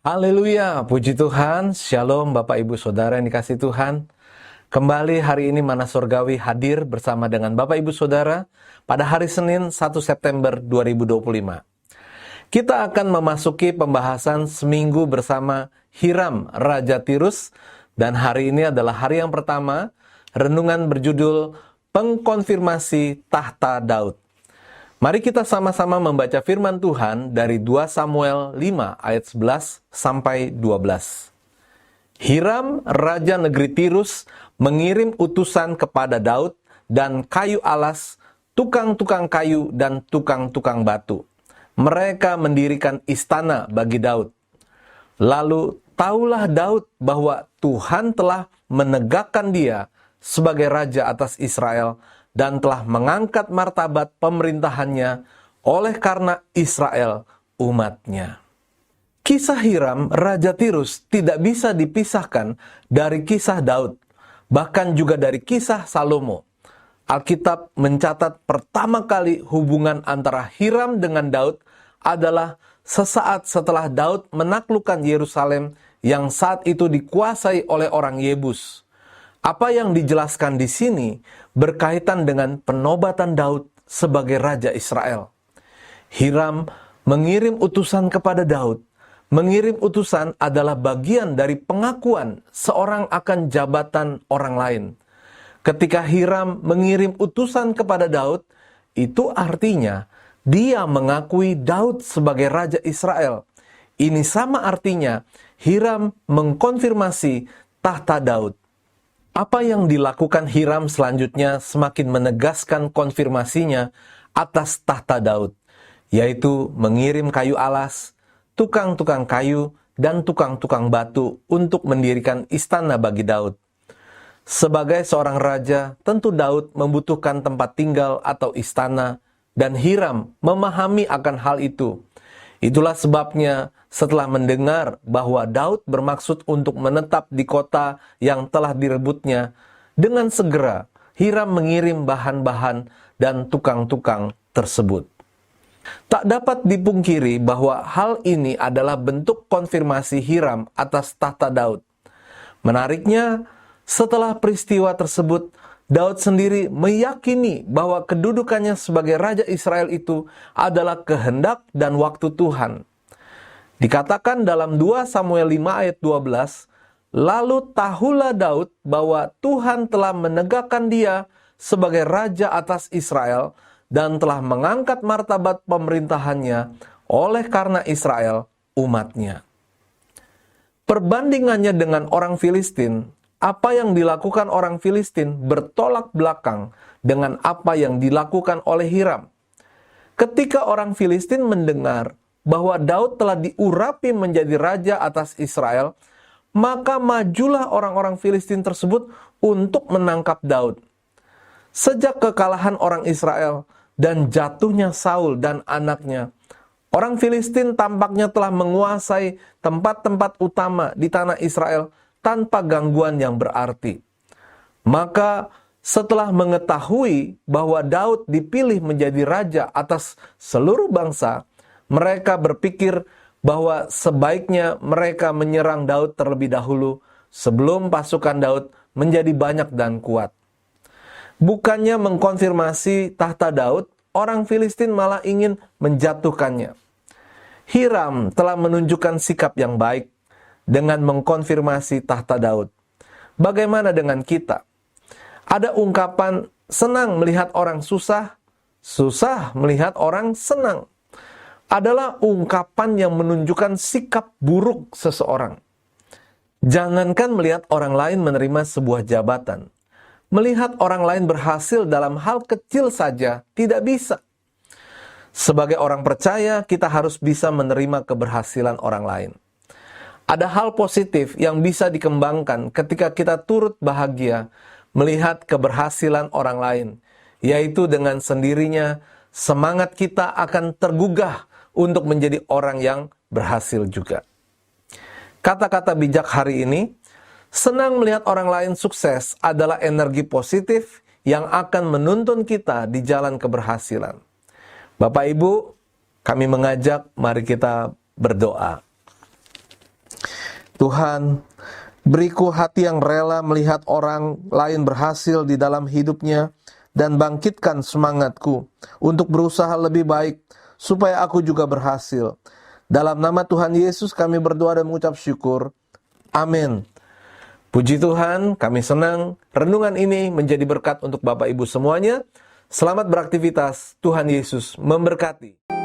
Haleluya, puji Tuhan, Shalom Bapak Ibu Saudara yang dikasihi Tuhan. Kembali hari ini Mana Surgawi hadir bersama dengan Bapak Ibu Saudara pada hari Senin 1 September 2025. Kita akan memasuki pembahasan seminggu bersama Hiram, Raja Tirus, dan hari ini adalah hari yang pertama, renungan berjudul Pengkonfirmasi Tahta Daud. Mari kita sama-sama membaca firman Tuhan dari 2 Samuel 5 ayat 11 sampai 12. Hiram, Raja Negeri Tirus, mengirim utusan kepada Daud dan kayu alas, tukang-tukang kayu dan tukang-tukang batu. Mereka mendirikan istana bagi Daud. Lalu taulah Daud bahwa Tuhan telah menegakkan dia sebagai raja atas Israel dan telah mengangkat martabat pemerintahannya oleh karena Israel umatnya. Kisah Hiram, Raja Tirus tidak bisa dipisahkan dari kisah Daud, bahkan juga dari kisah Salomo. Alkitab mencatat pertama kali hubungan antara Hiram dengan Daud adalah sesaat setelah Daud menaklukkan Yerusalem yang saat itu dikuasai oleh orang Yebus. Apa yang dijelaskan di sini berkaitan dengan penobatan Daud sebagai Raja Israel. Hiram mengirim utusan kepada Daud. Mengirim utusan adalah bagian dari pengakuan seorang akan jabatan orang lain. Ketika Hiram mengirim utusan kepada Daud, itu artinya dia mengakui Daud sebagai Raja Israel. Ini sama artinya Hiram mengkonfirmasi tahta Daud. Apa yang dilakukan Hiram selanjutnya semakin menegaskan konfirmasinya atas tahta Daud, yaitu mengirim kayu alas, tukang-tukang kayu, dan tukang-tukang batu untuk mendirikan istana bagi Daud. Sebagai seorang raja, tentu Daud membutuhkan tempat tinggal atau istana, dan Hiram memahami akan hal itu. Itulah sebabnya setelah mendengar bahwa Daud bermaksud untuk menetap di kota yang telah direbutnya, dengan segera Hiram mengirim bahan-bahan dan tukang-tukang tersebut. Tak dapat dipungkiri bahwa hal ini adalah bentuk konfirmasi Hiram atas tahta Daud. Menariknya, setelah peristiwa tersebut, Daud sendiri meyakini bahwa kedudukannya sebagai Raja Israel itu adalah kehendak dan waktu Tuhan. Dikatakan dalam 2 Samuel 5 ayat 12, lalu tahulah Daud bahwa Tuhan telah menegakkan dia sebagai Raja atas Israel dan telah mengangkat martabat pemerintahannya oleh karena Israel umatnya. Perbandingannya dengan orang Filistin, apa yang dilakukan orang Filistin bertolak belakang dengan apa yang dilakukan oleh Hiram. Ketika orang Filistin mendengar bahwa Daud telah diurapi menjadi raja atas Israel, maka majulah orang-orang Filistin tersebut untuk menangkap Daud. Sejak kekalahan orang Israel dan jatuhnya Saul dan anaknya, orang Filistin tampaknya telah menguasai tempat-tempat utama di tanah Israel tanpa gangguan yang berarti. Maka setelah mengetahui bahwa Daud dipilih menjadi raja atas seluruh bangsa, mereka berpikir bahwa sebaiknya mereka menyerang Daud terlebih dahulu sebelum pasukan Daud menjadi banyak dan kuat. Bukannya mengkonfirmasi tahta Daud, orang Filistin malah ingin menjatuhkannya. Hiram telah menunjukkan sikap yang baik dengan mengkonfirmasi tahta Daud. Bagaimana dengan kita? Ada ungkapan senang melihat orang susah, susah melihat orang senang. Adalah ungkapan yang menunjukkan sikap buruk seseorang. Jangankan melihat orang lain menerima sebuah jabatan. Melihat orang lain berhasil dalam hal kecil saja tidak bisa. Sebagai orang percaya, kita harus bisa menerima keberhasilan orang lain. Ada hal positif yang bisa dikembangkan ketika kita turut bahagia melihat keberhasilan orang lain, yaitu dengan sendirinya semangat kita akan tergugah untuk menjadi orang yang berhasil juga. Kata-kata bijak hari ini, senang melihat orang lain sukses adalah energi positif yang akan menuntun kita di jalan keberhasilan. Bapak Ibu, kami mengajak mari kita berdoa. Tuhan, beriku hati yang rela melihat orang lain berhasil di dalam hidupnya dan bangkitkan semangatku untuk berusaha lebih baik supaya aku juga berhasil. Dalam nama Tuhan Yesus kami berdoa dan mengucap syukur. Amin. Puji Tuhan, kami senang renungan ini menjadi berkat untuk Bapak Ibu semuanya. Selamat beraktivitas, Tuhan Yesus memberkati.